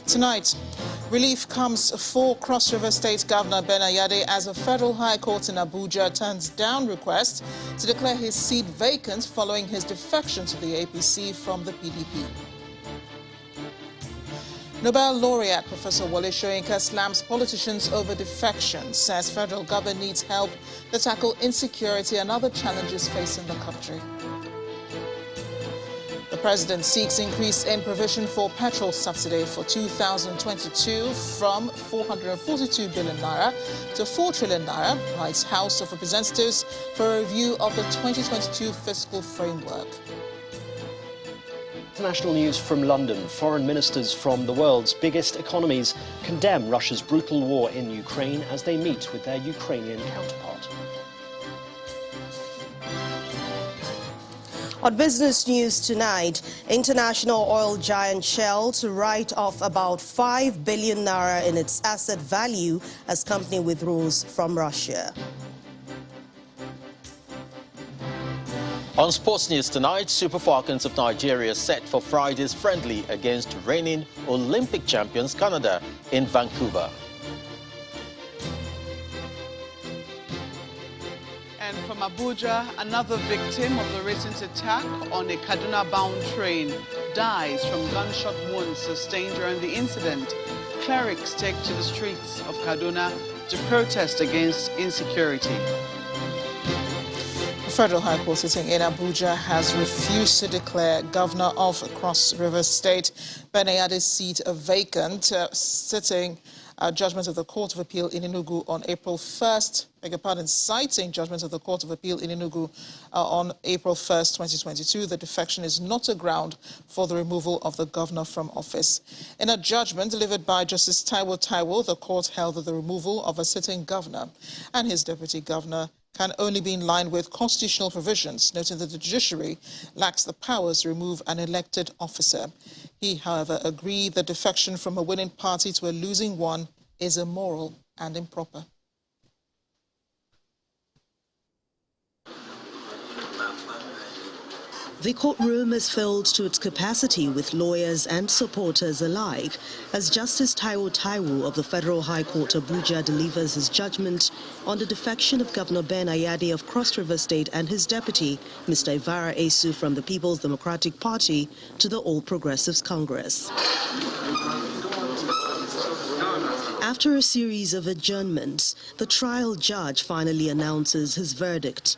Tonight, relief comes for Cross River State Governor Ben Ayade as a federal high court in Abuja turns down request to declare his seat vacant following his defection to the APC from the PDP. Nobel laureate Professor Soyinka slams politicians over defection, says federal government needs help to tackle insecurity and other challenges facing the country. The president seeks increase in provision for petrol subsidy for 2022 from 442 billion naira to 4 trillion naira, writes House of Representatives for a review of the 2022 fiscal framework. International news from London. Foreign ministers from the world's biggest economies condemn Russia's brutal war in Ukraine as they meet with their Ukrainian counterpart. On business news tonight, international oil giant Shell to write off about 5 billion naira in its asset value as company withdraws from Russia. On sports news tonight, Super Falcons of Nigeria set for Friday's friendly against reigning Olympic champions Canada in Vancouver. And from Abuja, another victim of the recent attack on a Kaduna-bound train dies from gunshot wounds sustained during the incident. Clerics take to the streets of Kaduna to protest against insecurity. The Federal High Court sitting in Abuja has refused to declare Governor of Cross River State Ben Ayade's seat vacant, sitting judgment of the Court of Appeal in Enugu on April 1st, citing judgment of the Court of Appeal in Enugu on April 1st, 2022. The defection is not a ground for the removal of the governor from office. In a judgment delivered by Justice Taiwo, the court held that the removal of a sitting governor and his deputy governor can only be in line with constitutional provisions, noting that the judiciary lacks the powers to remove an elected officer. He, however, agreed that defection from a winning party to a losing one is immoral and improper. The courtroom is filled to its capacity with lawyers and supporters alike as Justice Taiwo of the Federal High Court Abuja delivers his judgment on the defection of Governor Ben Ayade of Cross River State and his deputy, Mr. Ivara Esu, from the People's Democratic Party to the All Progressives Congress. After a series of adjournments, the trial judge finally announces his verdict: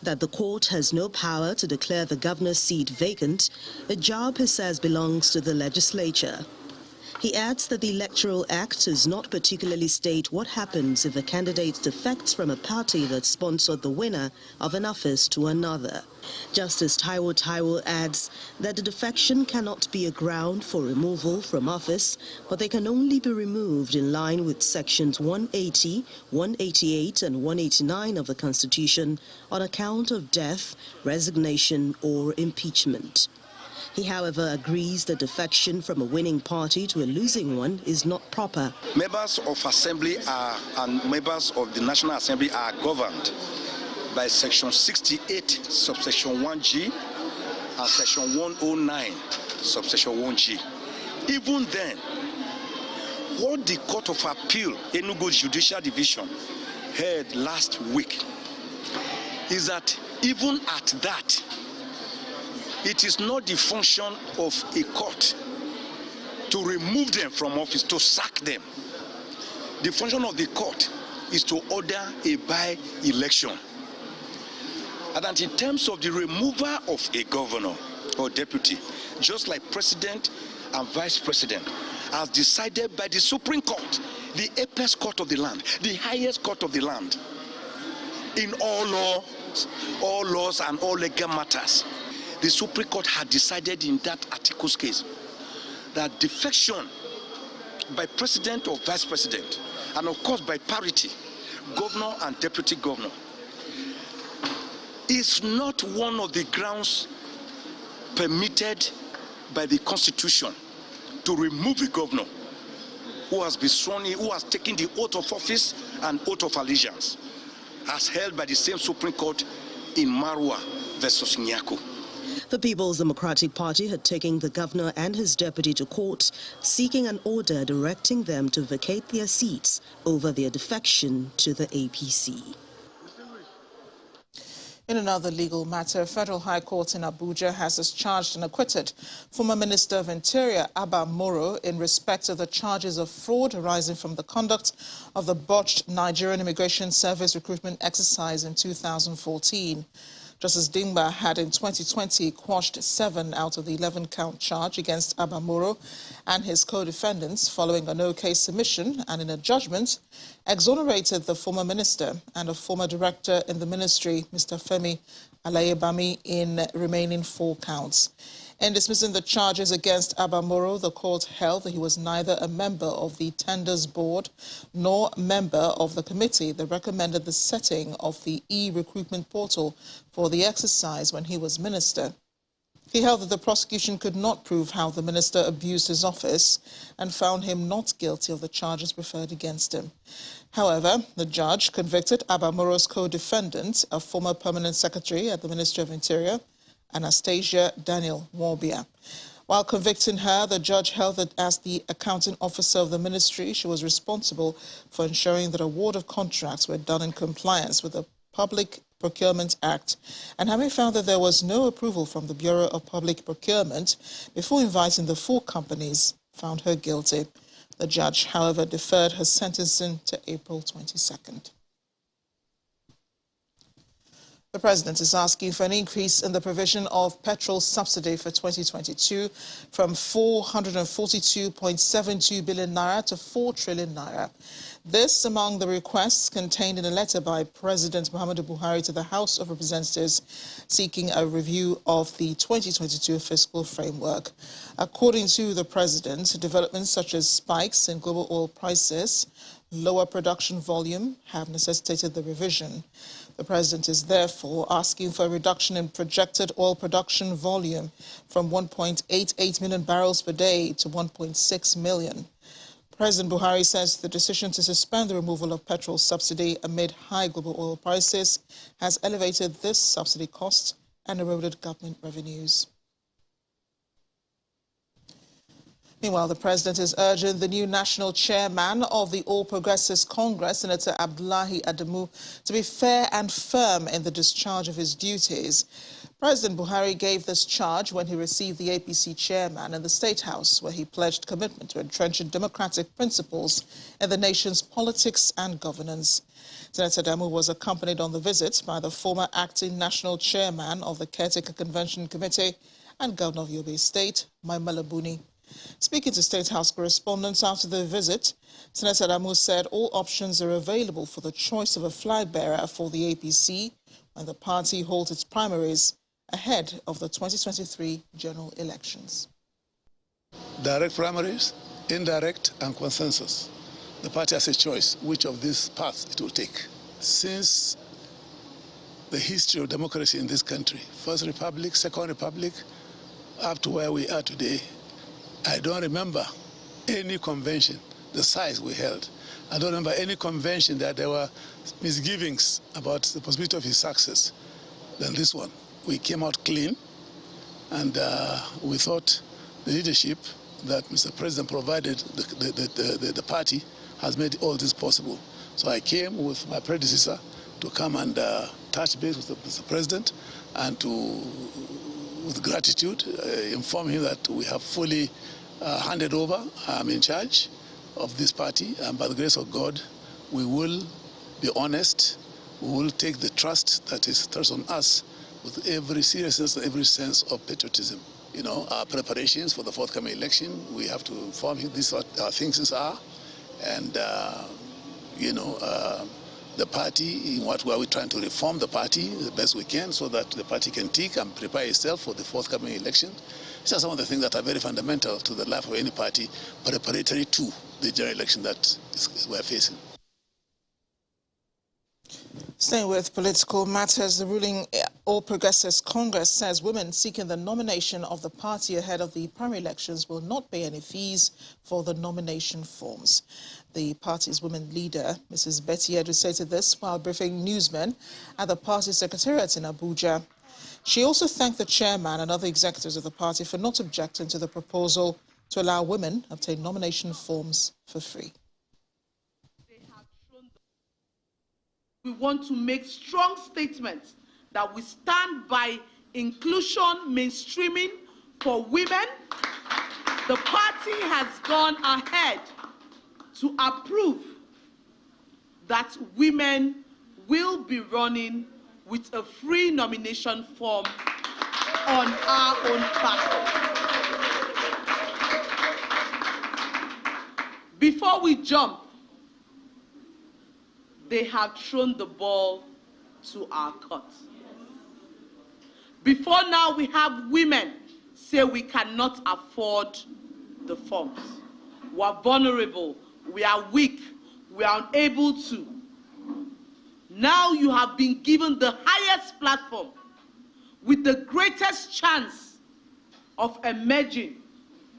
that the court has no power to declare the governor's seat vacant, a job he says belongs to the legislature. He adds that the Electoral Act does not particularly state what happens if a candidate defects from a party that sponsored the winner of an office to another. Justice Taiwo adds that the defection cannot be a ground for removal from office, but they can only be removed in line with sections 180, 188 and 189 of the Constitution on account of death, resignation or impeachment. He, however, agrees that defection from a winning party to a losing one is not proper. Members of Assembly and members of the National Assembly are governed by Section 68, subsection 1G, and Section 109, subsection 1G. Even then, what the Court of Appeal, Enugu Judicial Division, heard last week is that even at that, it is not the function of a court to remove them from office, to sack them. The function of the court is to order a by-election. And that in terms of the removal of a governor or deputy, just like president and vice president, as decided by the Supreme Court, the apex court of the land, the highest court of the land, in all laws and all legal matters, the Supreme Court had decided in that article's case that defection by president or vice president, and of course by parity, governor and deputy governor, is not one of the grounds permitted by the Constitution to remove a governor who has been sworn in, who has taken the oath of office and oath of allegiance, as held by the same Supreme Court in Marwa versus Nyako. The People's Democratic Party had taken the governor and his deputy to court, seeking an order directing them to vacate their seats over their defection to the APC. In another legal matter, Federal High Court in Abuja has discharged and acquitted former Minister of Interior Abba Moro in respect of the charges of fraud arising from the conduct of the botched Nigerian Immigration Service recruitment exercise in 2014. Justice Dingba had in 2020 quashed 7 out of the 11-count charge against Abba Moro and his co-defendants following a no-case submission, and in a judgment exonerated the former minister and a former director in the ministry, Mr. Femi Alayebami, in remaining 4 counts. In dismissing the charges against Abba Moro, the court held that he was neither a member of the tenders board nor member of the committee that recommended the setting of the e-recruitment portal for the exercise when he was minister. He held that the prosecution could not prove how the minister abused his office and found him not guilty of the charges preferred against him. However, the judge convicted Abba Moro's co-defendant, a former permanent secretary at the Ministry of Interior, Anastasia Daniel Warbia. While convicting her, the judge held that as the accounting officer of the ministry, she was responsible for ensuring that award of contracts were done in compliance with the Public Procurement Act, and having found that there was no approval from the Bureau of Public Procurement before inviting the 4 companies, found her guilty. The judge, however, deferred her sentencing to April 22nd. The president is asking for an increase in the provision of petrol subsidy for 2022 from 442.72 billion naira to 4 trillion naira. This among the requests contained in a letter by President Muhammadu Buhari to the House of Representatives seeking a review of the 2022 fiscal framework. According to the president, developments such as spikes in global oil prices, lower production volume have necessitated the revision. The president is therefore asking for a reduction in projected oil production volume from 1.88 million barrels per day to 1.6 million. President Buhari says the decision to suspend the removal of petrol subsidy amid high global oil prices has elevated this subsidy cost and eroded government revenues. Meanwhile, the president is urging the new national chairman of the All Progressives Congress, Senator Abdullahi Adamu, to be fair and firm in the discharge of his duties. President Buhari gave this charge when he received the APC chairman in the State House, where he pledged commitment to entrenching democratic principles in the nation's politics and governance. Senator Adamu was accompanied on the visit by the former acting national chairman of the Caretaker Convention Committee and Governor of Yobe State, Maimela Buni. Speaking to State House correspondents after the visit, Senator Adamu said all options are available for the choice of a flag bearer for the APC when the party holds its primaries ahead of the 2023 general elections. Direct primaries, indirect, and consensus. The party has a choice which of these paths it will take. Since the history of democracy in this country, First Republic, Second Republic, up to where we are today, I don't remember any convention the size we held. I don't remember any convention that there were misgivings about the possibility of his success than this one. We came out clean, and we thought the leadership that Mr. President provided the party has made all this possible. So I came with my predecessor to come and touch base with Mr. President and to, with gratitude, inform him that we have fully handed over. I'm in charge of this party, and by the grace of God, we will be honest. We will take the trust that is thrust on us with every seriousness and every sense of patriotism. You know, our preparations for the forthcoming election, we have to inform him this is what our thinkings are, and the party, in what way are we trying to reform the party the best we can so that the party can tick and prepare itself for the forthcoming election. These are some of the things that are very fundamental to the life of any party, preparatory to the general election that we're facing. Staying with political matters, the ruling All Progressives Congress says women seeking the nomination of the party ahead of the primary elections will not pay any fees for the nomination forms. The party's women leader, Mrs. Betty Edu, stated this while briefing newsmen at the party secretariat in Abuja. She also thanked the chairman and other executives of the party for not objecting to the proposal to allow women obtain nomination forms for free. We want to make strong statements that we stand by inclusion, mainstreaming for women. The party has gone ahead to approve that women will be running with a free nomination form on our own platform. Before we jump, they have thrown the ball to our court. Before now, we have women say we cannot afford the forms. We are vulnerable, we are weak, we are unable to. Now you have been given the highest platform with the greatest chance of emerging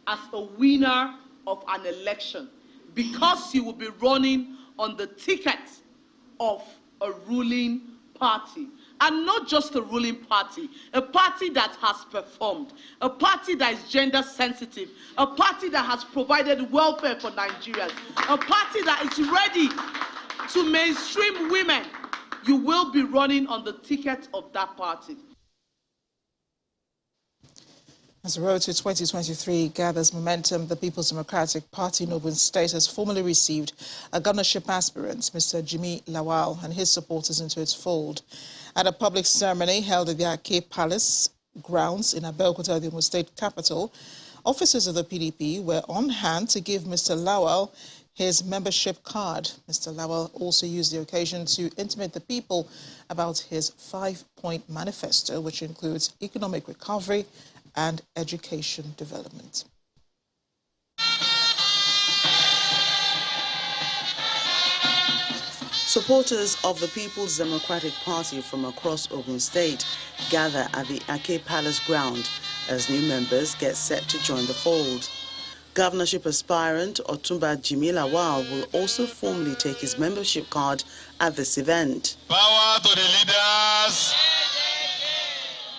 as a winner of an election, because you will be running on the ticket of a ruling party. And not just a ruling party, a party that has performed, a party that is gender sensitive, a party that has provided welfare for Nigerians, a party that is ready to mainstream women. You will be running on the ticket of that party. As the road to 2023 gathers momentum, the People's Democratic Party in Ogun State has formally received a governorship aspirant, Mr. Jimmy Lawal, and his supporters into its fold. At a public ceremony held at the Ake Palace grounds in Abuja, the Ogun State capital, officers of the PDP were on hand to give Mr. Lawal his membership card. Mr. Lawal also used the occasion to intimate the people about his 5-point manifesto, which includes economic recovery and education development. Supporters of the People's Democratic Party from across Ogun State gather at the Ake Palace ground as new members get set to join the fold. Governorship aspirant Otumba Jimmy Lawal will also formally take his membership card at this event. Power to the leaders,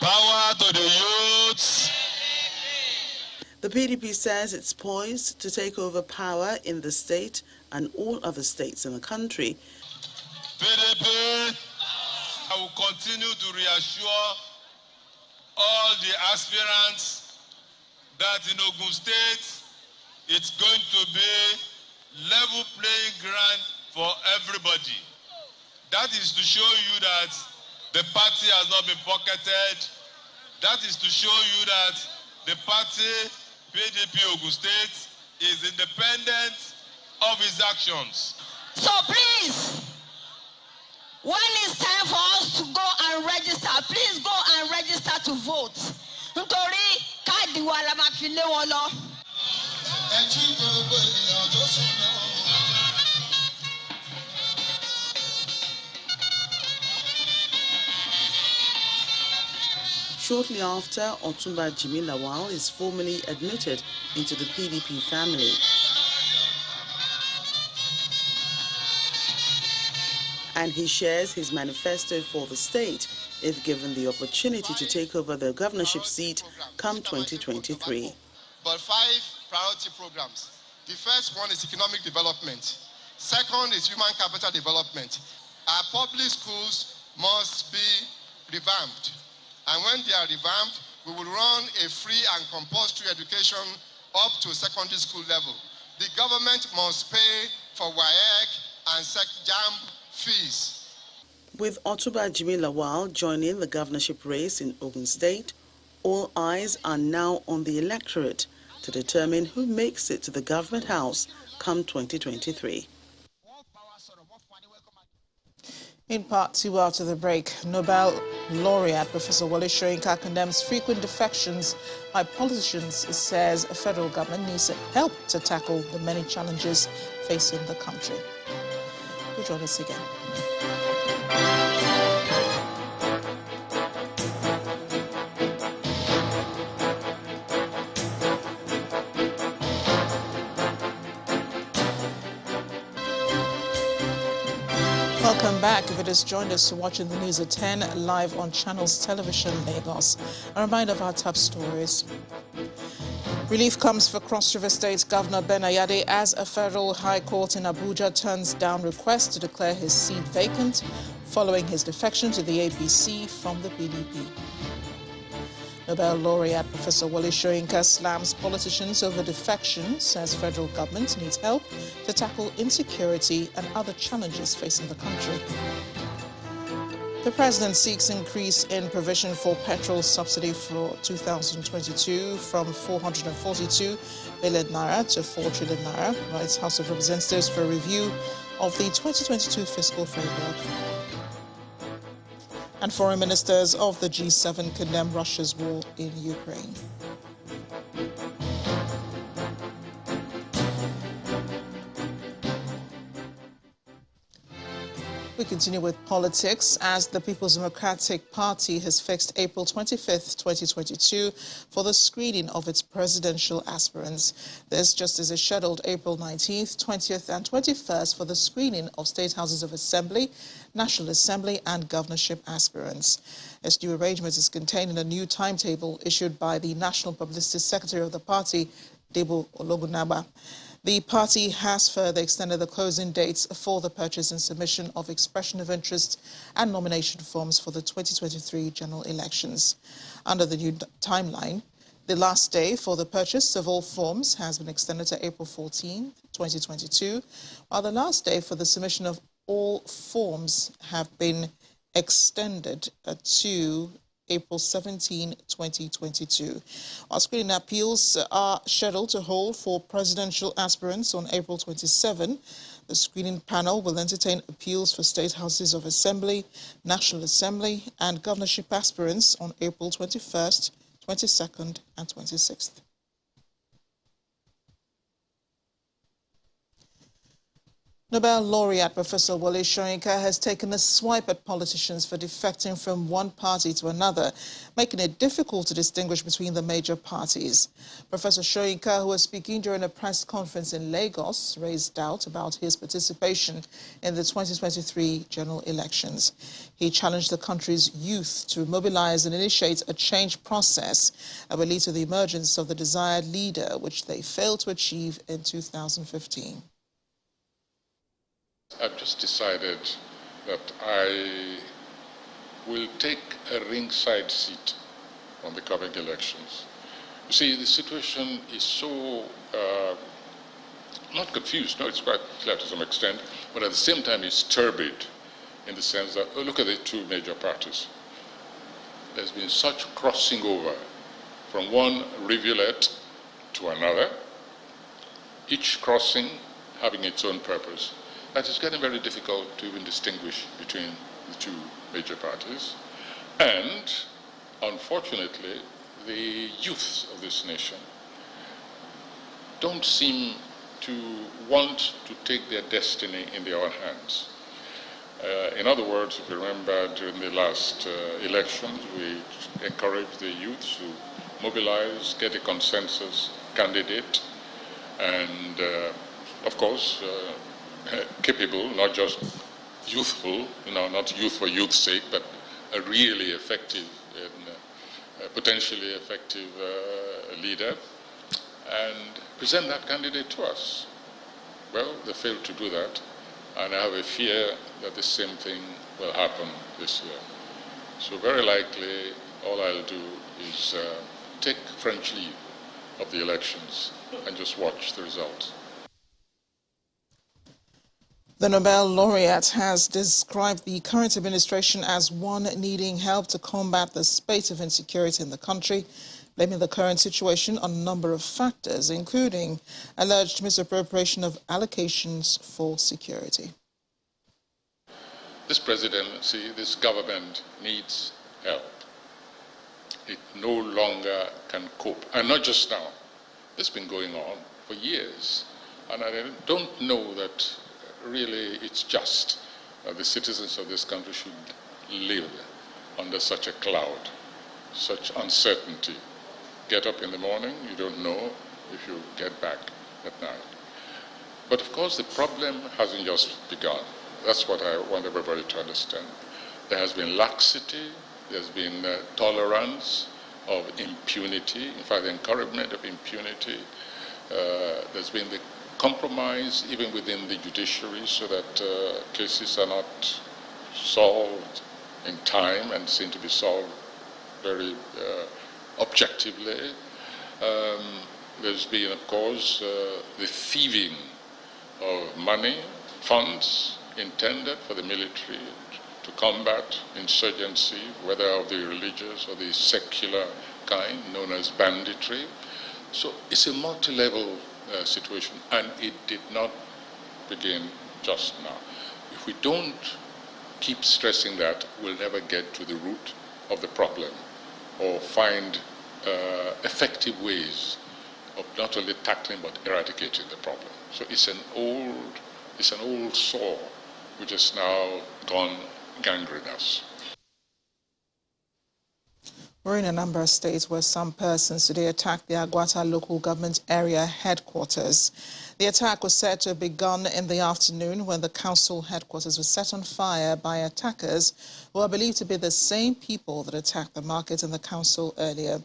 power to the youths. The PDP says it's poised to take over power in the state and all other states in the country. PDP, I will continue to reassure all the aspirants that in Ogun State, it's going to be level playing ground for everybody. That is to show you that the party has not been pocketed. That is to show you that the party, PDP Ogun State, is independent of its actions. So please, when it's time for us to go and register, please go and register to vote. Nítorí káàdì wa la máa fi lé wọn lọ. Shortly after, Otumba Jimmy Lawal is formally admitted into the PDP family. And he shares his manifesto for the state if given the opportunity to take over the governorship seat come 2023. But 5 priority programs. The first one is economic development. Second is human capital development. Our public schools must be revamped. And when they are revamped, we will run a free and compulsory education up to secondary school level. The government must pay for WAEC and JAMB fees. With Otumba Jimmy Lawal joining the governorship race in Ogun State, all eyes are now on the electorate to determine who makes it to the government house come 2023. In part 2 after the break, Nobel laureate Professor Soyinka condemns frequent defections by politicians, says a federal government needs help to tackle the many challenges facing the country. We'll join us again. Welcome back. If it has joined us, you're watching the news at 10 live on Channels Television Lagos. A reminder of our top stories. Relief comes for Cross River State Governor Ben Ayade as a federal high court in Abuja turns down request to declare his seat vacant following his defection to the APC from the PDP. Nobel laureate Professor Soyinka slams politicians over defection, says federal government needs help to tackle insecurity and other challenges facing the country. The president seeks increase in provision for petrol subsidy for 2022 from 442 billion naira to 4 trillion naira, writes House of Representatives for a review of the 2022 fiscal framework. And foreign ministers of the G7 condemn Russia's war in Ukraine. We continue with politics as the People's Democratic Party has fixed April 25th, 2022 for the screening of its presidential aspirants. This just as is scheduled April 19th, 20th and 21st for the screening of State Houses of Assembly, National Assembly and governorship aspirants. This new arrangement is contained in a new timetable issued by the National Publicity Secretary of the party, Debo Ologunagba. The party has further extended the closing dates for the purchase and submission of expression of interest and nomination forms for the 2023 general elections. Under the new timeline, the last day for the purchase of all forms has been extended to April 14, 2022, while the last day for the submission of all forms have been extended to April 17, 2022. While screening appeals are scheduled to hold for presidential aspirants on April 27, the screening panel will entertain appeals for State Houses of Assembly, National Assembly and governorship aspirants on April 21st, 22nd and 26th. Nobel laureate Professor Soyinka has taken a swipe at politicians for defecting from one party to another, making it difficult to distinguish between the major parties. Professor Soyinka, who was speaking during a press conference in Lagos, raised doubt about his participation in the 2023 general elections. He challenged the country's youth to mobilize and initiate a change process that will lead to the emergence of the desired leader, which they failed to achieve in 2015. I've just decided that I will take a ringside seat on the coming elections. You see, the situation is so, not confused, no, it's quite clear to some extent, but at the same time it's turbid in the sense that, oh, look at the two major parties. There's been such crossing over from one rivulet to another, each crossing having its own purpose. That is getting very difficult to even distinguish between the two major parties. And, unfortunately, the youth of this nation don't seem to want to take their destiny in their own hands. In other words, if you remember, during the last elections, we encouraged the youth to mobilize, get a consensus candidate, and, of course, capable, not just youthful, not youth for youth's sake, but a really effective and potentially effective leader, and present that candidate to us. Well, they failed to do that, and I have a fear that the same thing will happen this year. So very likely, all I'll do is take French leave of the elections and just watch the results. The Nobel laureate has described the current administration as one needing help to combat the spate of insecurity in the country, blaming the current situation on a number of factors, including alleged misappropriation of allocations for security. This presidency, this government needs help. It no longer can cope. And not just now. It's been going on for years. And I don't know that really it's just that the citizens of this country should live under such a cloud, such uncertainty. Get up in the morning, you don't know if you get back at night. But of course the problem hasn't just begun. That's what I want everybody to understand. There has been laxity, there's been tolerance of impunity, in fact, the encouragement of impunity. There's been the compromise even within the judiciary so that cases are not solved in time and seem to be solved very objectively. There's been, of course, the thieving of money, funds intended for the military to combat insurgency, whether of the religious or the secular kind, known as banditry. So it's a multi-level situation, and it did not begin just now. If we don't keep stressing that, we'll never get to the root of the problem or find effective ways of not only tackling but eradicating the problem. So it's an old sore which has now gone gangrenous. We're in a number of states where some persons today attacked the Agwata local government area headquarters. The attack was said to have begun in the afternoon when the council headquarters was set on fire by attackers who are believed to be the same people that attacked the market and the council earlier.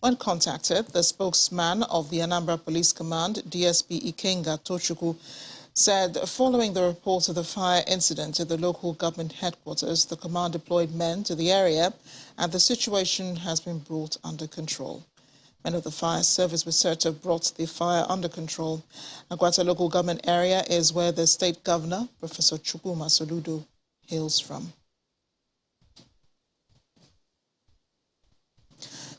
When contacted, the spokesman of the Anambra Police Command, DSP Ikenga Tochukwu, said following the report of the fire incident at the local government headquarters, the command deployed men to the area and the situation has been brought under control. Men of the fire service were said to have brought the fire under control. Agwata local government area is where the state governor, Professor Chukwuma Soludo, hails from.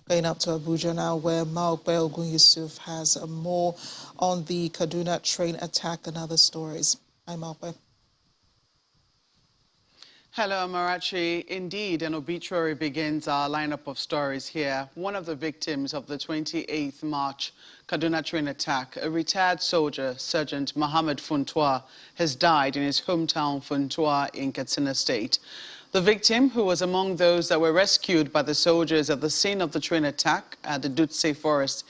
Going up to Abuja now, where Maokbe Ogun Yusuf has more on the Kaduna train attack and other stories. Hi, Maokbe. Hello, Amarachi. Indeed, an obituary begins our lineup of stories here. One of the victims of the 28th March Kaduna train attack, a retired soldier, Sergeant Mohammed Funtua, has died in his hometown Funtua in Katsina State. The victim, who was among those that were rescued by the soldiers at the scene of the train attack at the Dutse Forest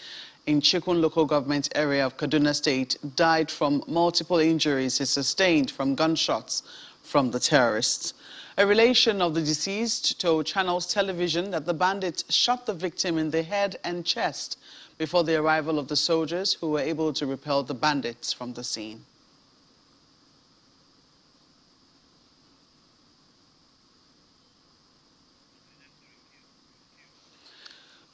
in Chikun local government area of Kaduna State, died from multiple injuries he sustained from gunshots from the terrorists. A relation of the deceased told Channels Television that the bandits shot the victim in the head and chest before the arrival of the soldiers, who were able to repel the bandits from the scene.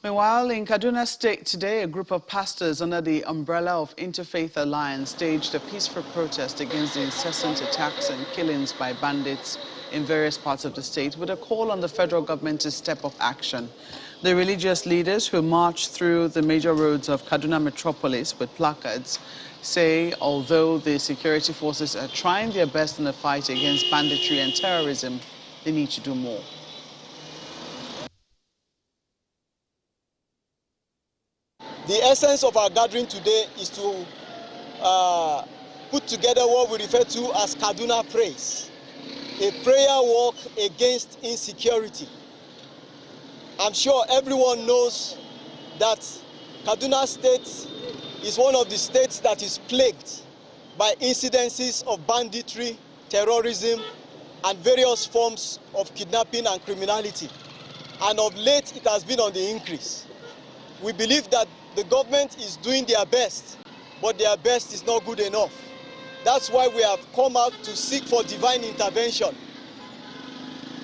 Meanwhile, in Kaduna State today, a group of pastors under the umbrella of Interfaith Alliance staged a peaceful protest against the incessant attacks and killings by bandits in various parts of the state, with a call on the federal government to step up action. The religious leaders who marched through the major roads of Kaduna metropolis with placards say although the security forces are trying their best in the fight against banditry and terrorism, they need to do more. The essence of our gathering today is to put together what we refer to as Kaduna Praise, a prayer walk against insecurity. I'm sure everyone knows that Kaduna State is one of the states that is plagued by incidences of banditry, terrorism, and various forms of kidnapping and criminality. And of late, it has been on the increase. We believe that the government is doing their best, but their best is not good enough. That's why we have come out to seek for divine intervention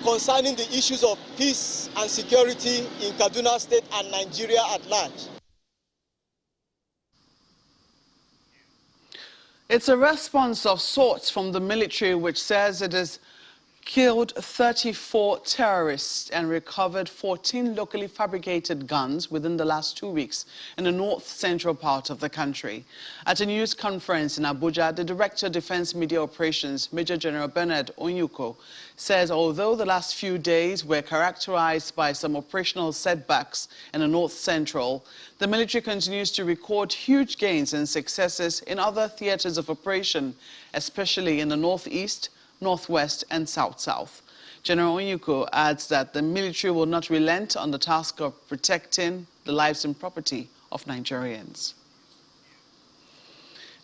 concerning the issues of peace and security in Kaduna State and Nigeria at large. It's a response of sorts from the military, which says it has killed 34 terrorists and recovered 14 locally fabricated guns within the last 2 weeks in the north-central part of the country. At a news conference in Abuja, the Director of Defense Media Operations, Major General Bernard Onyuko, says although the last few days were characterized by some operational setbacks in the north-central, the military continues to record huge gains and successes in other theaters of operation, especially in the northeast, northwest and south-south. General Onyuko adds that the military will not relent on the task of protecting the lives and property of Nigerians.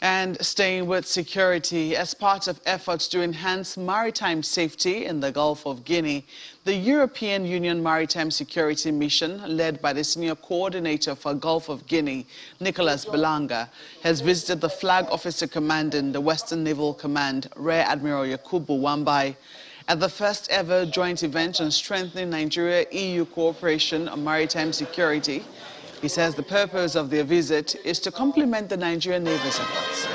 And staying with security, as part of efforts to enhance maritime safety in the Gulf of Guinea, the European Union Maritime Security Mission, led by the Senior Coordinator for Gulf of Guinea, Nicholas Belanga, has visited the Flag Officer commanding the Western Naval Command, Rear Admiral Yakubu Wambai, at the first ever joint event on strengthening Nigeria-EU cooperation on maritime security. He says the purpose of their visit is to complement the Nigerian Navy's efforts.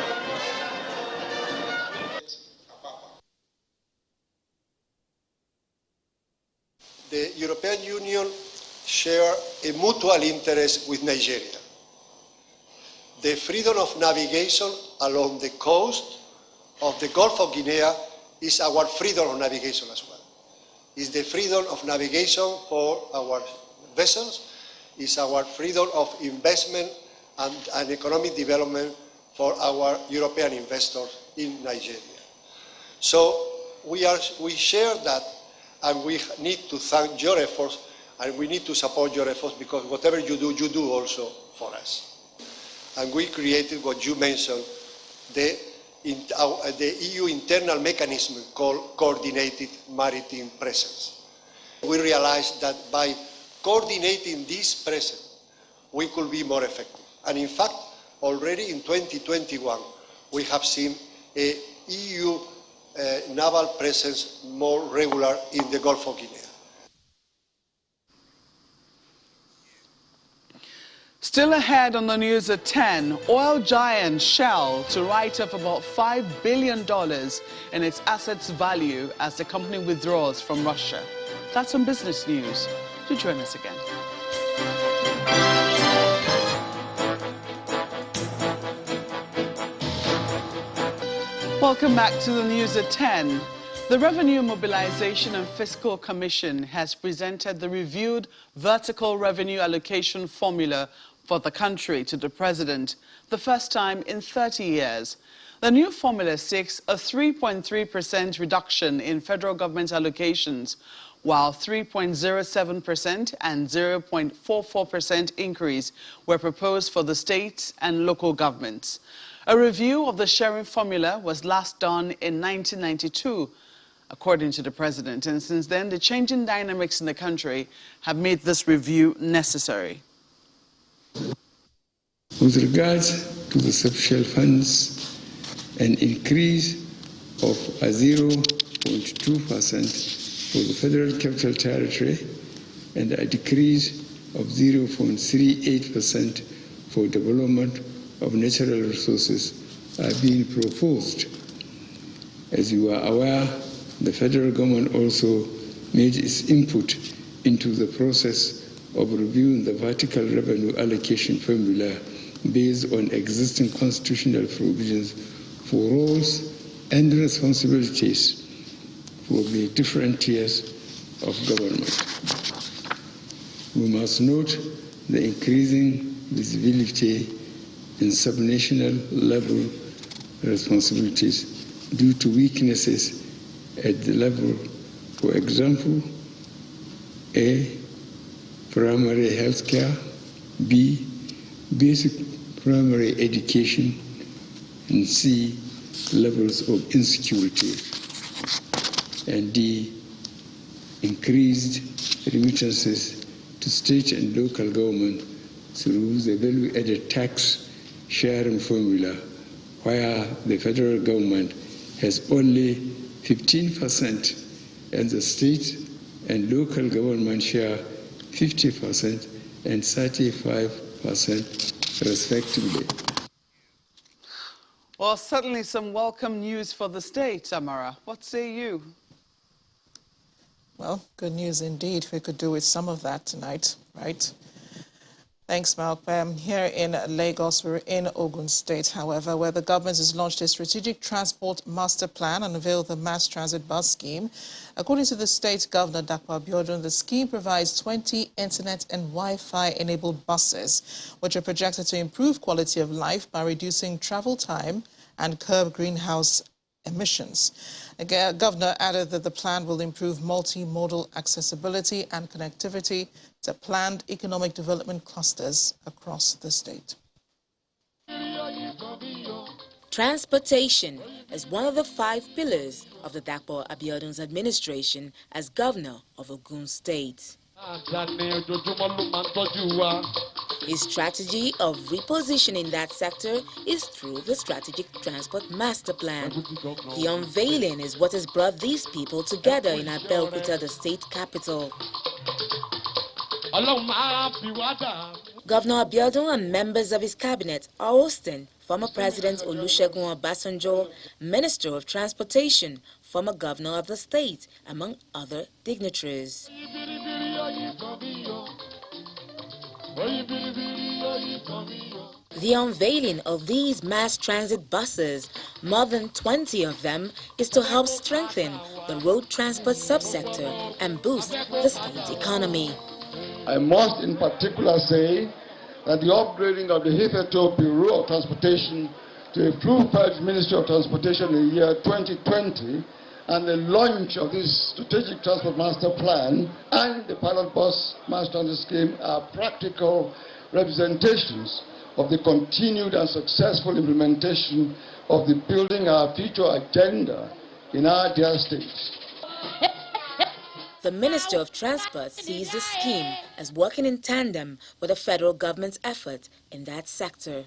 The European Union shares a mutual interest with Nigeria. The freedom of navigation along the coast of the Gulf of Guinea is our freedom of navigation as well. It's the freedom of navigation for our vessels, is our freedom of investment and economic development for our European investors in Nigeria. So we share that, and we need to thank your efforts, and we need to support your efforts, because whatever you do also for us. And we created what you mentioned, the EU internal mechanism called coordinated maritime presence. We realized that by coordinating this presence, we could be more effective. And in fact, already in 2021, we have seen a EU naval presence more regular in the Gulf of Guinea. Still ahead on the news at 10, oil giant Shell to write off about $5 billion in its assets value as the company withdraws from Russia. That's some business news. Do join us again. Welcome back to the news at 10. The Revenue Mobilization and Fiscal Commission has presented the reviewed vertical revenue allocation formula for the country to the President, the first time in 30 years. The new formula seeks a 3.3% reduction in federal government allocations, while 3.07% and 0.44% increase were proposed for the states and local governments. A review of the sharing formula was last done in 1992, according to the President, and since then, the changing dynamics in the country have made this review necessary. With regards to the social funds, an increase of 0.2% for the Federal Capital Territory and a decrease of 0.38% for development of natural resources are being proposed. As you are aware, the federal government also made its input into the process of reviewing the vertical revenue allocation formula based on existing constitutional provisions for roles and responsibilities for the different tiers of government. We must note the increasing visibility in subnational level responsibilities due to weaknesses at the level, for example, A, primary health care, B, basic primary education, and C, levels of insecurity, and D, increased remittances to state and local government through the value-added tax sharing formula, where the federal government has only 15% and the state and local government share 50% and 35% respectively. Well, certainly some welcome news for the state, Amara. What say you? Well, good news indeed. We could do with some of that tonight, right? Thanks, Mark. Here in Lagos, we're in Ogun State, however, where the government has launched a strategic transport master plan and unveiled the mass transit bus scheme. According to the state governor, Dapo Abiodun, the scheme provides 20 internet and Wi-Fi enabled buses, which are projected to improve quality of life by reducing travel time and curb greenhouse emissions. The governor added that the plan will improve multimodal accessibility and connectivity to planned economic development clusters across the state. Transportation is one of the 5 pillars of the Dapo Abiodun's administration as governor of Ogun State. His strategy of repositioning that sector is through the Strategic Transport Master Plan. The unveiling is what has brought these people together in Abeokuta, the state capital. Governor Abiodun and members of his cabinet are hosting former President Olusegun Obasanjo, Minister of Transportation, former governor of the state, among other dignitaries. The unveiling of these mass transit buses, more than 20 of them, is to help strengthen the road transport subsector and boost the state's economy. I must in particular say that the upgrading of the hitherto Bureau of Transportation to a full-fledged Ministry of Transportation in the year 2020 and the launch of this Strategic Transport Master Plan and the Pilot Bus Mass Transit Scheme are practical representations of the continued and successful implementation of the Building Our Future agenda in our dear state. The Minister of Transport sees the scheme as working in tandem with the federal government's effort in that sector.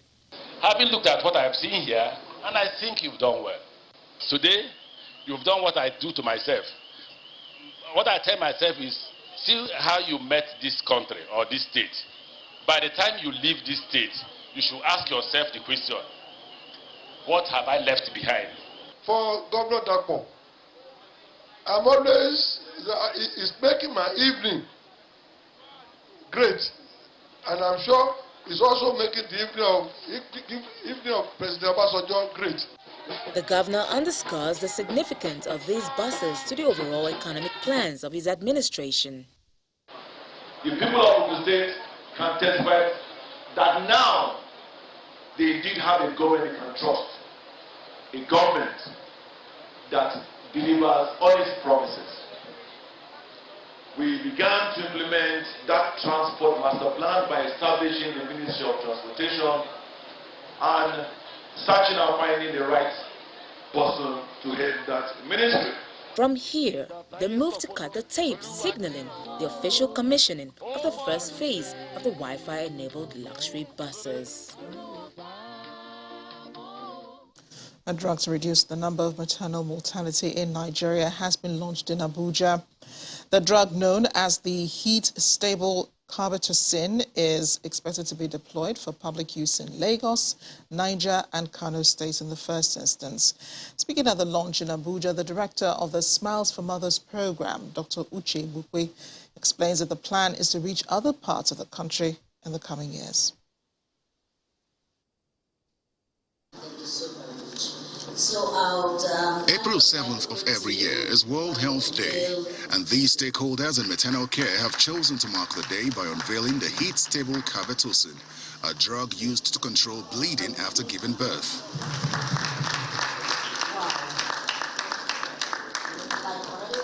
Having looked at what I have seen here, and I think you've done well. Today, you've done what I do to myself. What I tell myself is, see how you met this country or this state. By the time you leave this state, you should ask yourself the question, what have I left behind? For Governor Dapo, I'm always, it's making my evening great. And I'm sure it's also making the evening of President Obasanjo great. The governor underscores the significance of these buses to the overall economic plans of his administration. The people of the state can testify that now they did have a government they can trust, a government that delivers on its promises. We began to implement that transport master plan by establishing the Ministry of Transportation and searching and finding the right person to head that ministry. From here, they moved to cut the tape, signaling the official commissioning of the first phase of the Wi-Fi-enabled luxury buses. A drug to reduce the number of maternal mortality in Nigeria has been launched in Abuja. The drug, known as the heat-stable carbetocin, is expected to be deployed for public use in Lagos, Niger and Kano states in the first instance. Speaking at the launch in Abuja, the director of the Smiles for Mothers program, Dr. Uche Bukwe, explains that the plan is to reach other parts of the country in the coming years. April 7th of every year is World Health Day, and these stakeholders in maternal care have chosen to mark the day by unveiling the heat-stable carbetocin, a drug used to control bleeding after giving birth.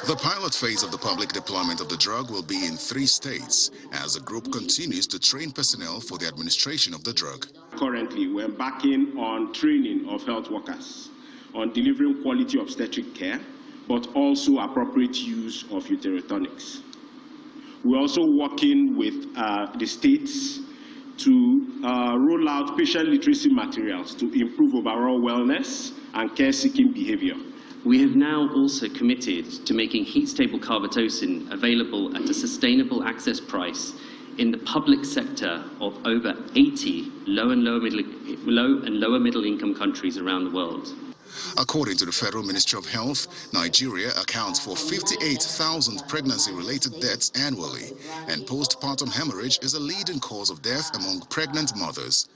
The pilot phase of the public deployment of the drug will be in 3 states, as the group continues to train personnel for the administration of the drug. Currently, we're embarking on training of health workers on delivering quality obstetric care, but also appropriate use of uterotonics. We're also working with the states to roll out patient literacy materials to improve overall wellness and care-seeking behavior. We have now also committed to making heat-stable carbetocin available at a sustainable access price in the public sector of over 80 low and lower middle income countries around the world. According to the Federal Ministry of Health, Nigeria accounts for 58,000 pregnancy-related deaths annually, and postpartum hemorrhage is a leading cause of death among pregnant mothers.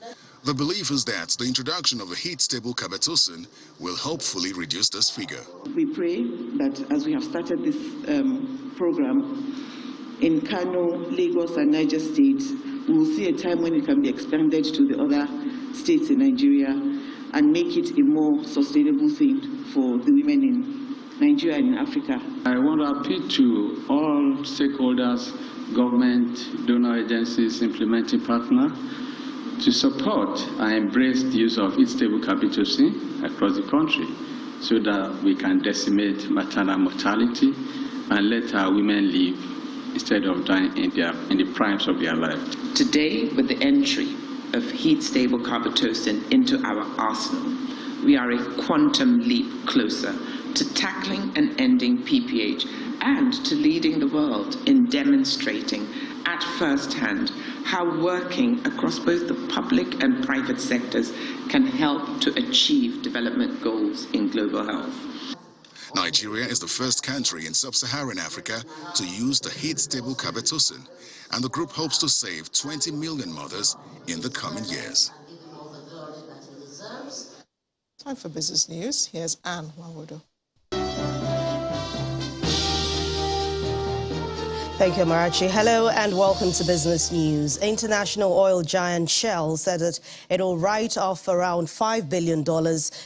The belief is that the introduction of a heat-stable carbetocin will hopefully reduce this figure. We pray that as we have started this program in Kano, Lagos and Niger states, we will see a time when it can be expanded to the other states in Nigeria and make it a more sustainable thing for the women in Nigeria and in Africa. I want to appeal to all stakeholders, government, donor agencies, implementing partner, to support and embrace the use of heat-stable capital-C across the country so that we can decimate maternal mortality and let our women live instead of dying in the primes of their life. Today, with the entry of heat-stable carbetocin into our arsenal, we are a quantum leap closer to tackling and ending PPH and to leading the world in demonstrating at first hand how working across both the public and private sectors can help to achieve development goals in global health. Nigeria is the first country in sub-Saharan Africa to use the heat-stable carbetocin, and the group hopes to save 20 million mothers in the coming years. Time for business news. Here's Anne Wawodo. Thank you, Marachi. Hello and welcome to Business News. International oil giant Shell said that it will write off around $5 billion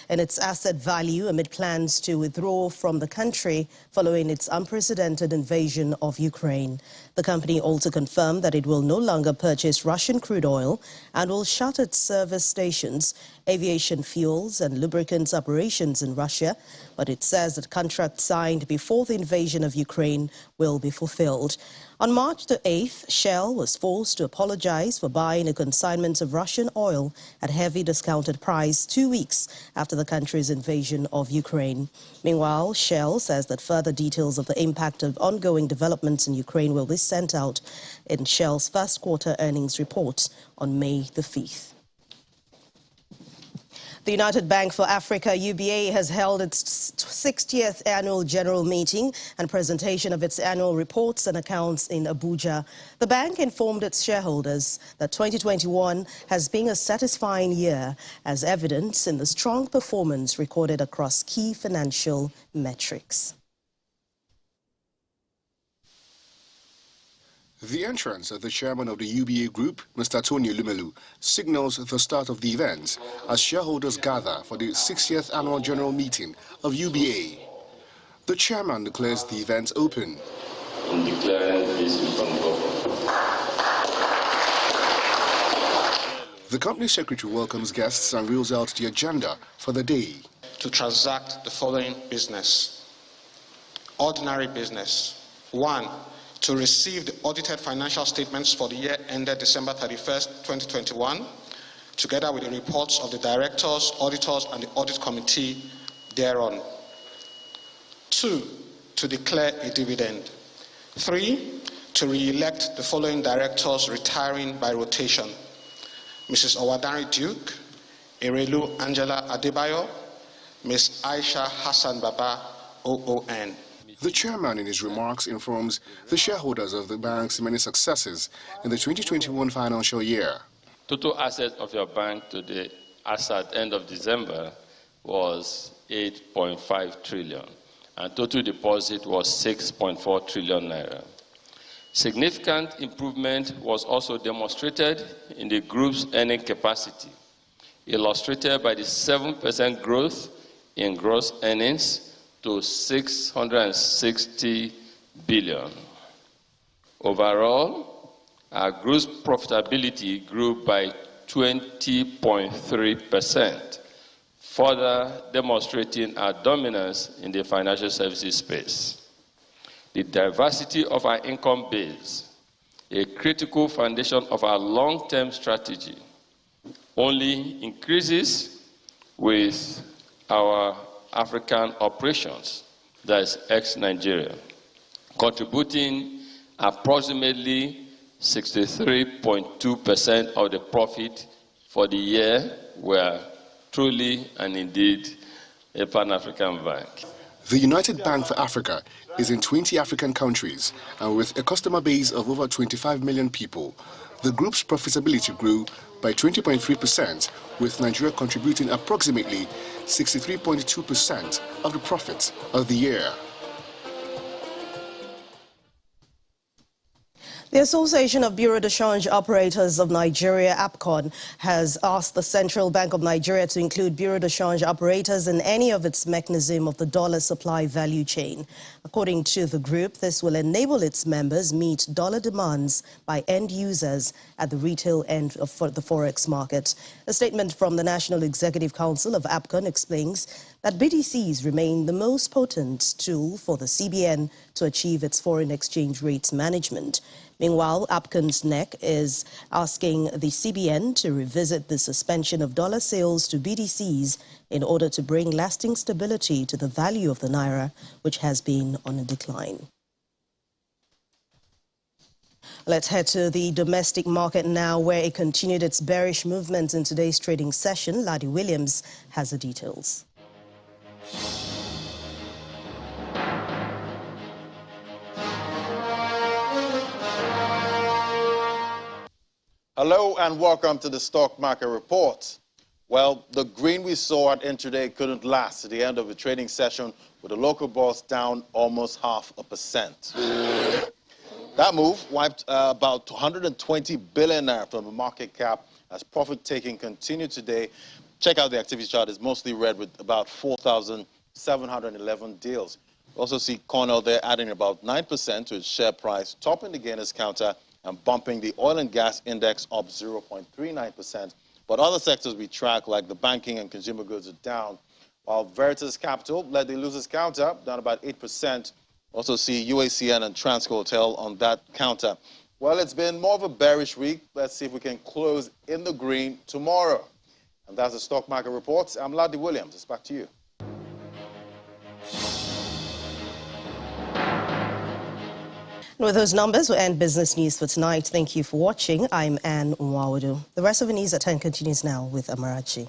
in its asset value amid plans to withdraw from the country following its unprecedented invasion of Ukraine. The company also confirmed that it will no longer purchase Russian crude oil and will shut its service stations, aviation fuels and lubricants operations in Russia, but it says that contracts signed before the invasion of Ukraine will be fulfilled. On March the 8th, Shell was forced to apologize for buying a consignment of Russian oil at heavy discounted price 2 weeks after the country's invasion of Ukraine. Meanwhile, Shell says that further details of the impact of ongoing developments in Ukraine will be sent out in Shell's first quarter earnings report on May the 5th. The United Bank for Africa, UBA, has held its 60th annual general meeting and presentation of its annual reports and accounts in Abuja. The bank informed its shareholders that 2021 has been a satisfying year, as evidenced in the strong performance recorded across key financial metrics. The entrance of the chairman of the UBA Group, Mr. Tony Lumelu, signals the start of the events as shareholders gather for the 60th annual general meeting of UBA. The chairman declares the event open. In declaring this in front of the company secretary welcomes guests and reels out the agenda for the day. To transact the following business. Ordinary business. 1. To receive the audited financial statements for the year ended December 31st, 2021, together with the reports of the directors, auditors, and the audit committee thereon. 2. To declare a dividend. 3. To re-elect the following directors retiring by rotation: Mrs. Owadari Duke, Erelu Angela Adebayo, Ms. Aisha Hassan Baba, OON. The chairman in his remarks informs the shareholders of the bank's many successes in the 2021 financial year. Total assets of your bank today, as at end of December, was 8.5 trillion, and total deposit was 6.4 trillion naira. Significant improvement was also demonstrated in the group's earning capacity, illustrated by the 7% growth in gross earnings to 660 billion. Overall, our gross profitability grew by 20.3%, further demonstrating our dominance in the financial services space. The diversity of our income base, a critical foundation of our long-term strategy, only increases with our African operations, that is ex-Nigeria, contributing approximately 63.2% of the profit for the year. Were truly and indeed a Pan-African bank. The United Bank for Africa is in 20 African countries, and with a customer base of over 25 million people, the group's profitability grew by 20.3%, with Nigeria contributing approximately 63.2% of the profits of the year. The Association of Bureau de Change Operators of Nigeria, APCON, has asked the Central Bank of Nigeria to include Bureau de Change operators in any of its mechanism of the dollar supply value chain. According to the group, this will enable its members meet dollar demands by end users at the retail end of the forex market. A statement from the National Executive Council of APCON explains that BDCs remain the most potent tool for the CBN to achieve its foreign exchange rates management. Meanwhile, APCON's NEC is asking the CBN to revisit the suspension of dollar sales to BDCs in order to bring lasting stability to the value of the naira, which has been on a decline. Let's head to the domestic market now, where it continued its bearish movement in today's trading session. Ladi Williams has the details. Hello and welcome to the Stock Market Report. Well, the green we saw at intraday couldn't last at the end of the trading session, with the local bourse down almost 0.5%. That move wiped about 120 billion naira from the market cap as profit-taking continued today. Check out the activity chart. It's mostly red with about 4,711 deals. We also see Cornell there adding about 9% to its share price, topping the gainers counter and bumping the oil and gas index up 0.39%. But other sectors we track, like the banking and consumer goods, are down, while Veritas Capital led the losers counter, down about 8%. Also see UACN and Transco Hotel on that counter. Well, it's been more of a bearish week. Let's see if we can close in the green tomorrow. And that's the Stock Market Report. I'm Ladi Williams. It's back to you. With those numbers, we'll end business news for tonight. Thank you for watching. I'm Anne Nwawadu. The rest of the news at 10 continues now with Amarachi.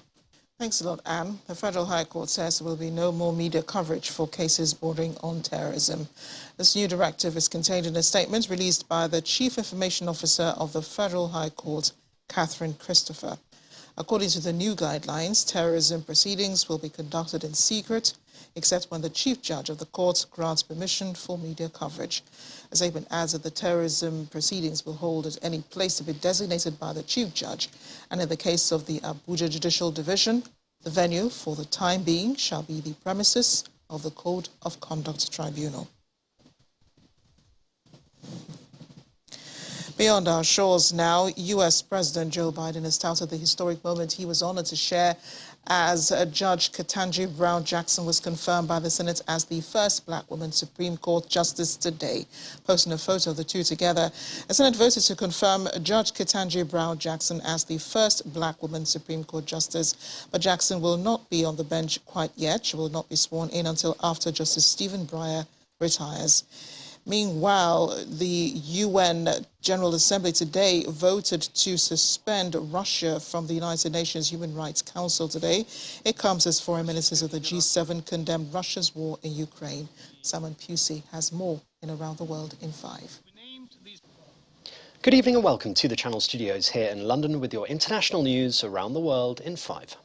Thanks a lot, Anne. The Federal High Court says there will be no more media coverage for cases bordering on terrorism. This new directive is contained in a statement released by the Chief Information Officer of the Federal High Court, Catherine Christopher. According to the new guidelines, terrorism proceedings will be conducted in secret, except when the Chief Judge of the court grants permission for media coverage. A statement adds that the terrorism proceedings will hold at any place to be designated by the Chief Judge, and in the case of the Abuja Judicial Division, the venue for the time being shall be the premises of the Code of Conduct Tribunal. Beyond our shores now, U.S. President Joe Biden has touted the historic moment he was honored to share as Judge Ketanji Brown Jackson was confirmed by the Senate as the first black woman Supreme Court Justice today. Posting a photo of the two together, the Senate voted to confirm Judge Ketanji Brown Jackson as the first black woman Supreme Court Justice. But Jackson will not be on the bench quite yet. She will not be sworn in until after Justice Stephen Breyer retires. Meanwhile, the UN General Assembly today voted to suspend Russia from the United Nations Human Rights Council today. It comes as foreign ministers of the G7 condemned Russia's war in Ukraine. Simon Pusey has more in Around the World in 5. Good evening and welcome to the Channel Studios here in London with your international news around the world in 5.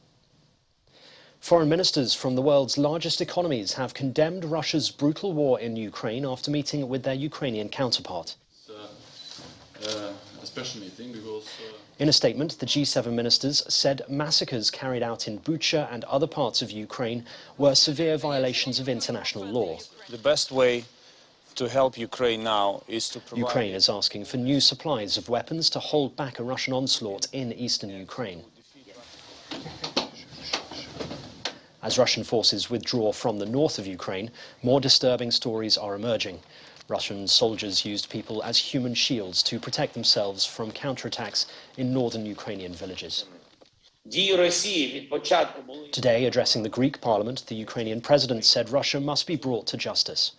Foreign ministers from the world's largest economies have condemned Russia's brutal war in Ukraine after meeting with their Ukrainian counterpart. A special meeting because... In a statement, the G7 ministers said massacres carried out in Abuja and other parts of Ukraine were severe violations of international law. The best way to help Ukraine now is to provide... Ukraine is asking for new supplies of weapons to hold back a Russian onslaught in eastern Ukraine. As Russian forces withdraw from the north of Ukraine, more disturbing stories are emerging. Russian soldiers used people as human shields to protect themselves from counterattacks in northern Ukrainian villages. Today, addressing the Greek parliament, the Ukrainian president said Russia must be brought to justice.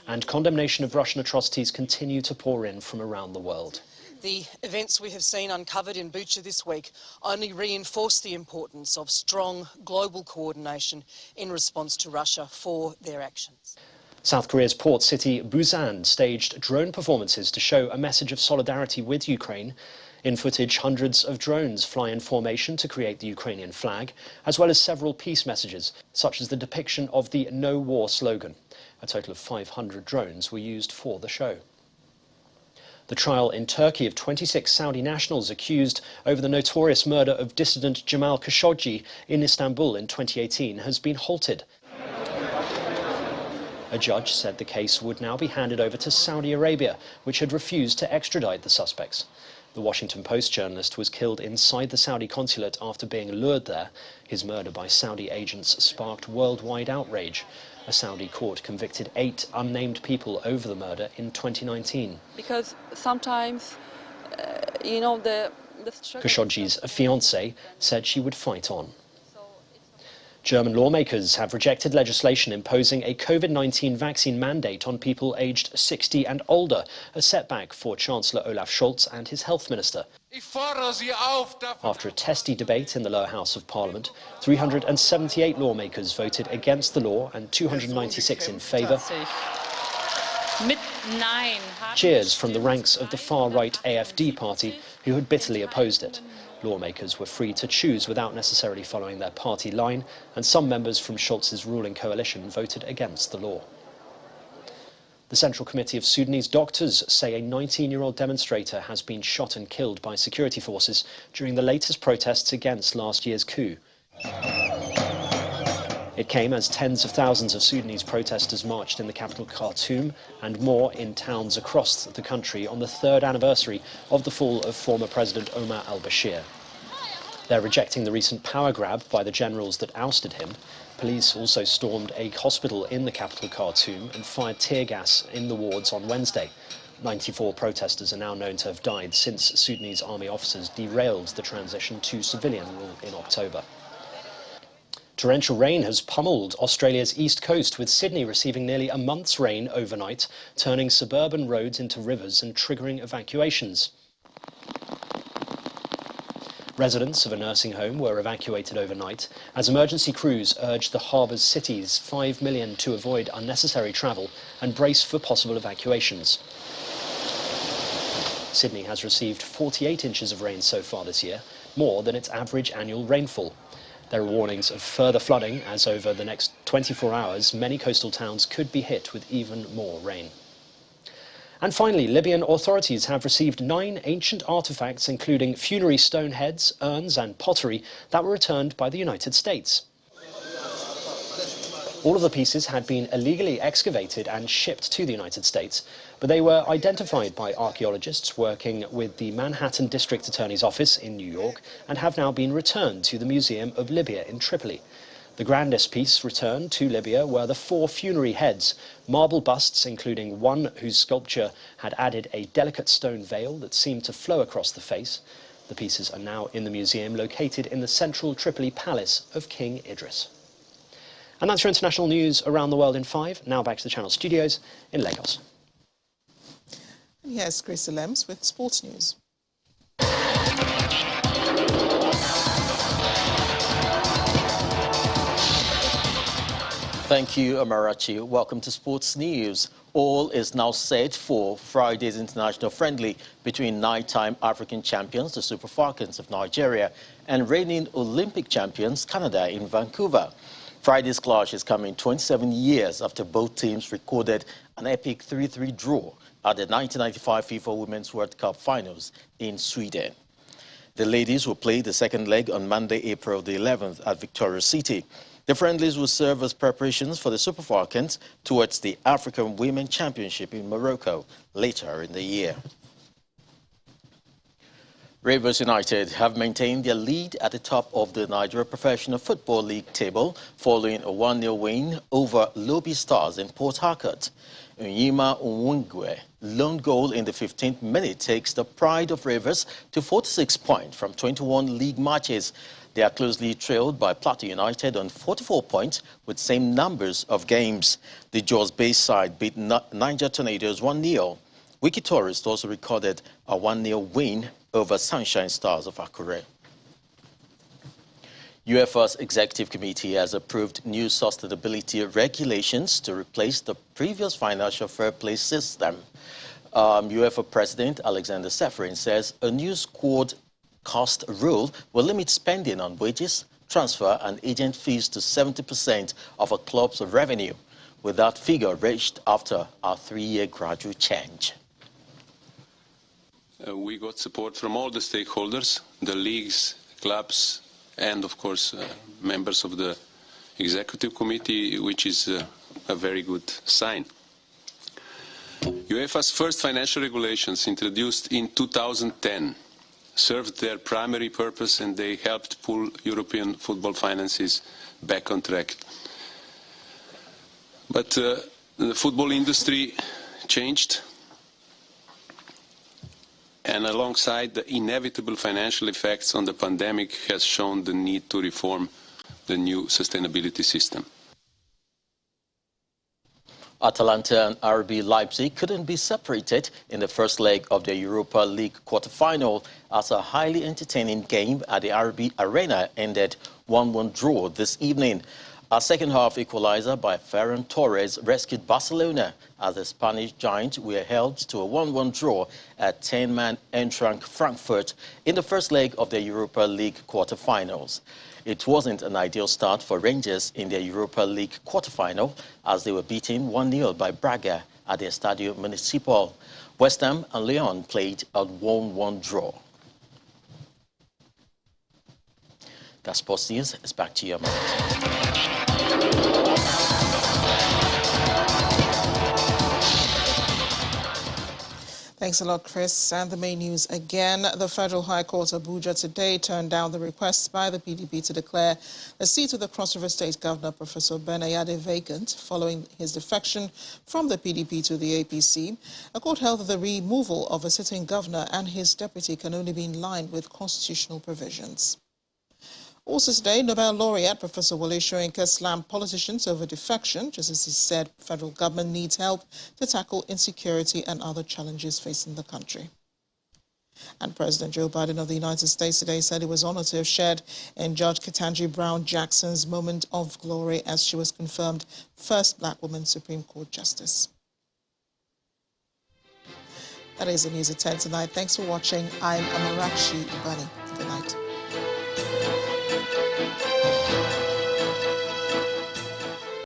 And condemnation of Russian atrocities continue to pour in from around the world. The events we have seen uncovered in Abuja this week only reinforce the importance of strong global coordination in response to Russia for their actions. South Korea's port city Busan staged drone performances to show a message of solidarity with Ukraine. In footage, hundreds of drones fly in formation to create the Ukrainian flag, as well as several peace messages, such as the depiction of the No War slogan. A total of 500 drones were used for the show. The trial in Turkey of 26 Saudi nationals accused over the notorious murder of dissident Jamal Khashoggi in Istanbul in 2018 has been halted. A judge said the case would now be handed over to Saudi Arabia, which had refused to extradite the suspects. The Washington Post journalist was killed inside the Saudi consulate after being lured there. His murder by Saudi agents sparked worldwide outrage. A Saudi court convicted 8 unnamed people over the murder in 2019. Because sometimes, you know, the Khashoggi's fiancée said she would fight on. German lawmakers have rejected legislation imposing a COVID-19 vaccine mandate on people aged 60 and older, a setback for Chancellor Olaf Scholz and his health minister. After a testy debate in the lower house of Parliament, 378 lawmakers voted against the law and 296 in favour. Cheers from the ranks of the far-right AfD party, who had bitterly opposed it. Lawmakers were free to choose without necessarily following their party line, and some members from Scholz's ruling coalition voted against the law. The Central Committee of Sudanese doctors say a 19-year-old demonstrator has been shot and killed by security forces during the latest protests against last year's coup. It came as tens of thousands of Sudanese protesters marched in the capital Khartoum and more in towns across the country on the 3rd anniversary of the fall of former President Omar al-Bashir. They're rejecting the recent power grab by the generals that ousted him. Police also stormed a hospital in the capital Khartoum and fired tear gas in the wards on Wednesday. 94 protesters are now known to have died since Sudanese army officers derailed the transition to civilian rule in October. Torrential rain has pummeled Australia's east coast, with Sydney receiving nearly a month's rain overnight, turning suburban roads into rivers and triggering evacuations. Residents of a nursing home were evacuated overnight as emergency crews urged the harbour's cities 5 million to avoid unnecessary travel and brace for possible evacuations. Sydney has received 48 inches of rain so far this year, more than its average annual rainfall. There are warnings of further flooding as over the next 24 hours, many coastal towns could be hit with even more rain. And finally, Libyan authorities have received 9 ancient artefacts, including funerary stone heads, urns and pottery that were returned by the United States. All of the pieces had been illegally excavated and shipped to the United States, but they were identified by archaeologists working with the Manhattan District Attorney's Office in New York and have now been returned to the Museum of Libya in Tripoli. The grandest piece returned to Libya were the 4 funerary heads, marble busts, including one whose sculpture had added a delicate stone veil that seemed to flow across the face. The pieces are now in the museum located in the central Tripoli palace of King Idris. And that's your international news around the world in 5. Now back to the Channel studios in Lagos. And here's Grace Lems with sports news. Thank you, Amarachi. Welcome to Sports News. All is now set for Friday's international friendly between nighttime African champions, the Super Falcons of Nigeria, and reigning Olympic champions, Canada, in Vancouver. Friday's clash is coming 27 years after both teams recorded an epic 3-3 draw at the 1995 FIFA Women's World Cup Finals in Sweden. The ladies will play the second leg on Monday, April the 11th at Victoria City. The friendlies will serve as preparations for the Super Falcons towards the African Women Championship in Morocco later in the year. Rivers United have maintained their lead at the top of the Nigeria Professional Football League table following a 1-0 win over Lobi Stars in Port Harcourt. Unyima Unwungwe lone goal in the 15th minute takes the pride of Rivers to 46 points from 21 league matches. They are closely trailed by Plateau United on 44 points with same numbers of games. The Jos-based side beat Niger Tornadoes 1-0. Wiki Tourist also recorded a 1-0 win over Sunshine Stars of Akure. UEFA's Executive Committee has approved new sustainability regulations to replace the previous financial fair play system. UEFA President Alexander Seferin says a new squad cost rule will limit spending on wages, transfer and agent fees to 70% of a club's revenue, with that figure reached after a 3-year gradual change. We got support from all the stakeholders, the leagues, clubs, and of course members of the executive committee, which is a very good sign. UEFA's first financial regulations, introduced in 2010, served their primary purpose, and they helped pull European football finances back on track. But the football industry changed, and alongside the inevitable financial effects on the pandemic has shown the need to reform the new sustainability system. Atalanta and RB Leipzig couldn't be separated in the first leg of the Europa League quarter-final as a highly entertaining game at the RB Arena ended 1-1 draw this evening. A second-half equalizer by Ferran Torres rescued Barcelona as the Spanish giants were held to a 1-1 draw at 10-man Eintracht Frankfurt in the first leg of the Europa League quarter-finals. It wasn't an ideal start for Rangers in their Europa League quarter-final as they were beaten 1-0 by Braga at their Estadio Municipal. West Ham and Lyon played a 1-1 draw. That's Sports News. It's back to you, Thanks a lot, Chris. And the main news again. The Federal High Court Abuja today turned down the request by the PDP to declare the seat of the Cross River State Governor, Professor Benayade, vacant following his defection from the PDP to the APC. A court held that the removal of a sitting governor and his deputy can only be in line with constitutional provisions. Also today, Nobel laureate Professor Soyinka slammed politicians over defection, just as he said federal government needs help to tackle insecurity and other challenges facing the country. And President Joe Biden of the United States today said he was honored to have shared in Judge Ketanji Brown Jackson's moment of glory as she was confirmed first black woman Supreme Court Justice. That is the news at 10 tonight. Thanks for watching. I'm Amarachi Bani.